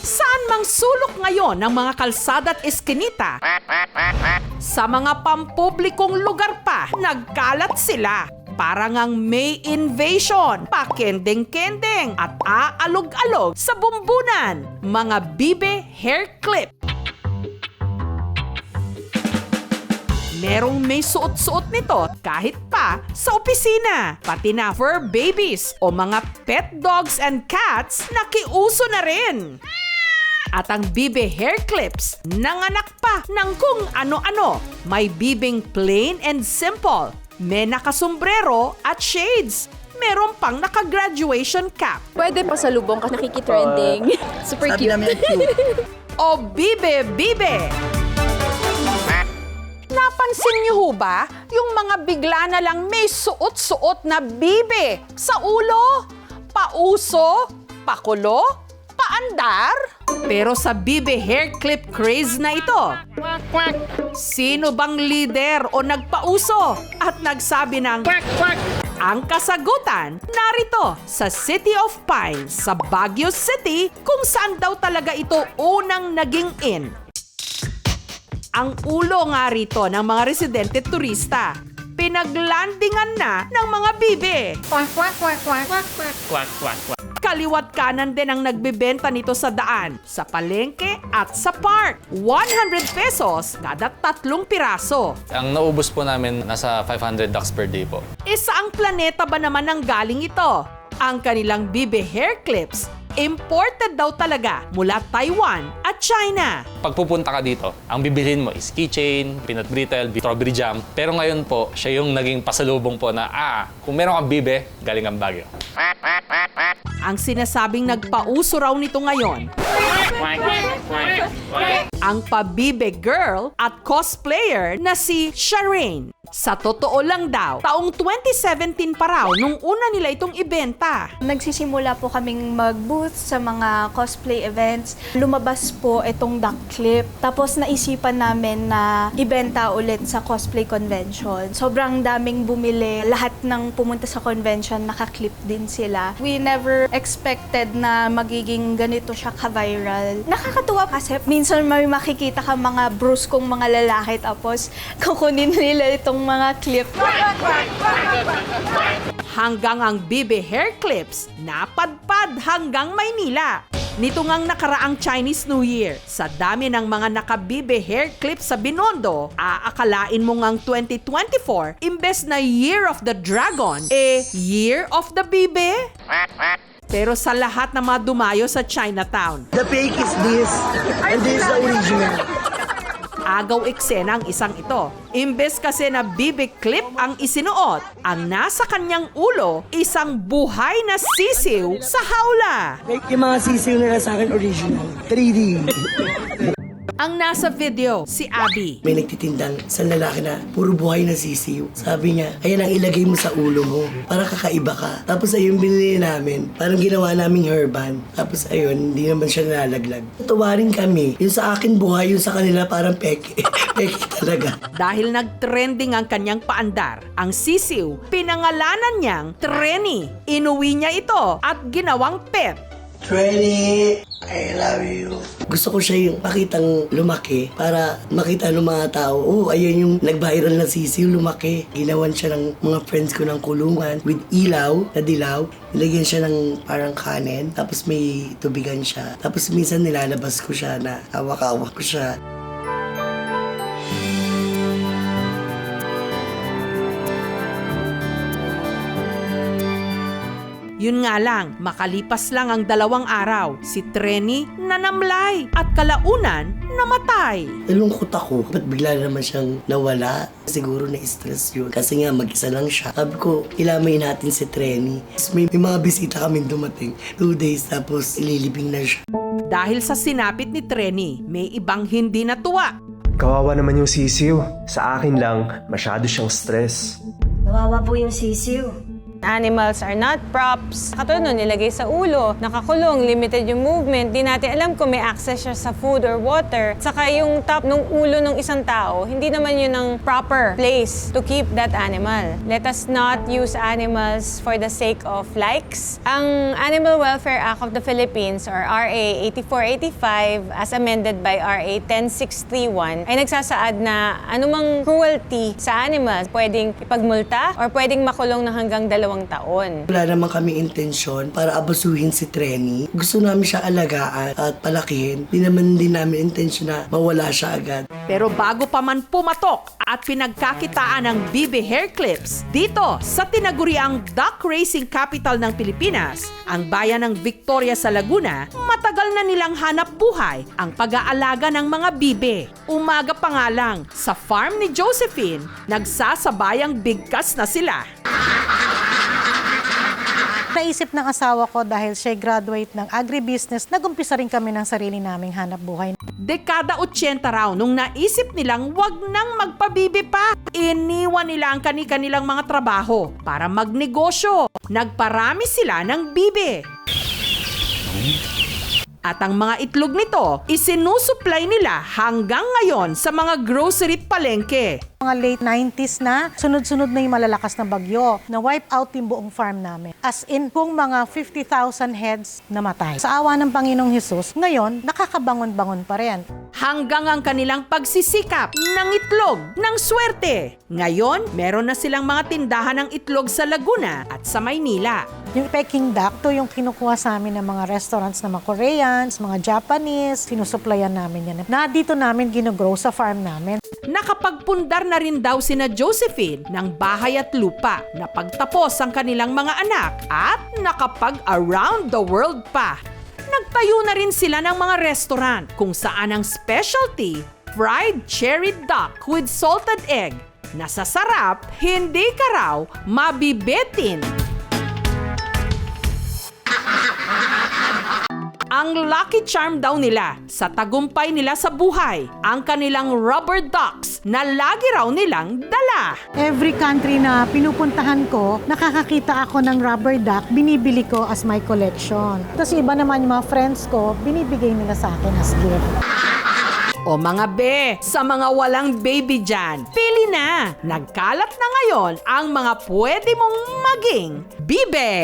Saan mang sulok ngayon ng mga kalsada at eskinita, sa mga pampublikong lugar pa, nagkalat sila. Para ngang may invasion, pakendeng-kendeng at aalog-alog sa bumbunan. Mga bibe hair clip. Merong may suot-suot nito kahit pa sa opisina. Pati na fur babies o mga pet dogs and cats nakiuso na rin. At ang bibe hair clips, nanganak pa ng kung ano-ano. May bibing plain and simple. May nakasombrero at shades. Meron pang naka-graduation cap. Pwede pa sa lubong kasi nakikitrending. Super Sabi cute. namin cute. O bibe-bibe. Napansin niyo ho ba yung mga bigla na lang may suot-suot na bibe sa ulo? Pauso? Pakulo? Paandar? Pero sa bibe hair clip craze na ito, sino bang leader o nagpauso at nagsabi ng ang kasagutan narito sa City of Pines sa Baguio City kung saan daw talaga ito unang naging in. Ang ulo nga rito ng mga residente turista, pinaglandingan na ng mga bibe. Kaliwat kanan din ang nagbebenta nito sa daan, sa palengke at sa park. 100 pesos kada 3 piraso. Ang naubos po namin nasa 500 ducks per day po. Saang planeta ba naman ang galing ito? Ang kanilang bibe hair clips, imported daw talaga mula Taiwan at China. Pag pupunta ka dito, ang bibilhin mo is keychain, peanut brittle, strawberry jam. Pero ngayon po, siya yung naging pasalubong po na, kung meron kang bibe, galing ang Baguio. Ang sinasabing nagpauso raw nito ngayon, ang pabibe girl at cosplayer na si Shireen. Sa totoo lang daw, taong 2017 pa raw nung una nila itong ibenta. Nagsisimula po kaming mag-booth sa mga cosplay events. Lumabas po itong duck clip. Tapos naisipan namin na ibenta ulit sa cosplay convention. Sobrang daming bumili. Lahat ng pumunta sa convention, nakaklip din sila. We never expected na magiging ganito siya ka-viral. Nakakatuwa kasi minsan may makikita ka mga bruskong mga lalaki tapos kukunin nila itong mga clip. Hanggang ang bibe hair clips, napadpad hanggang Maynila. Nito ngang nakaraang Chinese New Year, sa dami ng mga nakabibe hair clips sa Binondo, aakalain mo ngang 2024, imbes na Year of the Dragon, Year of the Bibe? Pero sa lahat ng mga dumayo sa Chinatown, The fake is this, and this is the original. agaw eksena ang isang ito. Imbes kasi na bibe clip ang isinuot, ang nasa kanyang ulo, isang buhay na sisiw sa hawla. Like yung mga sisiw nila sa akin original. 3D. Ang nasa video, si Abby. May nagtitindang sa lalaki na puro buhay na sisiw. Sabi niya, ayan ang ilagay mo sa ulo mo para kakaiba ka. Tapos ayun, binili namin. Parang ginawa naming hairband. Tapos ayun, hindi naman siya nalalaglag. Tuwa rin kami. Yung sa akin buhay, yung sa kanila parang peke. Peke talaga. Dahil nag-trending ang kanyang paandar, ang sisiw, pinangalanan niyang Trenny. Inuwi niya ito at ginawang pet. Trenny, I love you. Gusto ko siya yung makitang lumaki para makita ng mga tao, ayun yung nag-viral na sisiw, lumaki. Ginawan siya ng mga friends ko ng kulungan with ilaw na dilaw. Nilagyan siya ng parang kanin, tapos may tubigan siya. Tapos minsan nilalabas ko siya na hawak-hawak ko siya. Yun nga lang, makalipas lang ang 2 araw, si Trenny nanamlay at kalaunan namatay. Nalungkot ako. Ba't bigla naman siyang nawala? Siguro na-stress yun. Kasi nga mag-isa lang siya. Sabi ko, ilamay natin si Trenny. May mga bisita kaming dumating. 2 days tapos ililibing na siya. Dahil sa sinapit ni Trenny, may ibang hindi natuwa. Kawawa naman yung sisiw. Sa akin lang, masyado siyang stress. Kawawa po yung sisiw. Animals are not props. Katulad nun, nilagay sa ulo, nakakulong, limited yung movement, di natin alam kung may access siya sa food or water. Saka yung top ng ulo ng isang tao, hindi naman yun ang proper place to keep that animal. Let us not use animals for the sake of likes. Ang Animal Welfare Act of the Philippines or RA 8485 as amended by RA 10631 ay nagsasaad na anumang cruelty sa animals pwedeng ipagmulta or pwedeng makulong ng hanggang 2 taon. Wala naman kami intensyon para abasuhin si Trenny. Gusto namin siya alagaan at palakihin. Di naman din namin intensyon na mawala siya agad. Pero bago pa man pumatok at pinagkakitaan ng Bibe Hair Clips dito sa tinaguriang duck racing capital ng Pilipinas, ang bayan ng Victoria sa Laguna, matagal na nilang hanap buhay ang pag-aalaga ng mga bibe. Umaga pa nga lang, sa farm ni Josephine, nagsasabayang bigkas na sila. Naisip ng asawa ko dahil siya graduate ng agribusiness, nag-umpisa rin kami ng sarili naming hanap buhay. Dekada 80 raw nung naisip nilang wag nang magpabibi pa. Iniwan nila ang kani-kanilang mga trabaho para magnegosyo. Nagparami sila ng bibe. At ang mga itlog nito, isinusupply nila hanggang ngayon sa mga grocery palengke. Mga late 90s na, sunod-sunod na yung malalakas na bagyo na wipe out yung buong farm namin. As in, kung mga 50,000 heads namatay. Sa awa ng Panginoong Hesus, ngayon, nakakabangon-bangon pa rin. Hanggang ang kanilang pagsisikap ng itlog ng swerte. Ngayon, meron na silang mga tindahan ng itlog sa Laguna at sa Maynila. Yung Peking duck, to yung kinukuha sa amin ng mga restaurants na mga Koreans, mga Japanese, sinusupplyan namin yan. Na dito namin ginogrow sa farm namin. Nakapagpundar na rin daw sina Josephine ng bahay at lupa na pagtapos ang kanilang mga anak at nakapag-around the world pa. Nagtayo na rin sila ng mga restaurant kung saan ang specialty, fried cherry duck with salted egg. Nasasarap, hindi ka raw mabibitin. Ang lucky charm daw nila sa tagumpay nila sa buhay, ang kanilang rubber ducks na lagi raw nilang dala. Every country na pinupuntahan ko, nakakakita ako ng rubber duck, binibili ko as my collection. Tapos iba naman yung mga friends ko, binibigay nila sa akin as gift. O mga be, sa mga walang baby dyan, pili na! Nagkalat na ngayon ang mga pwede mong maging bibe!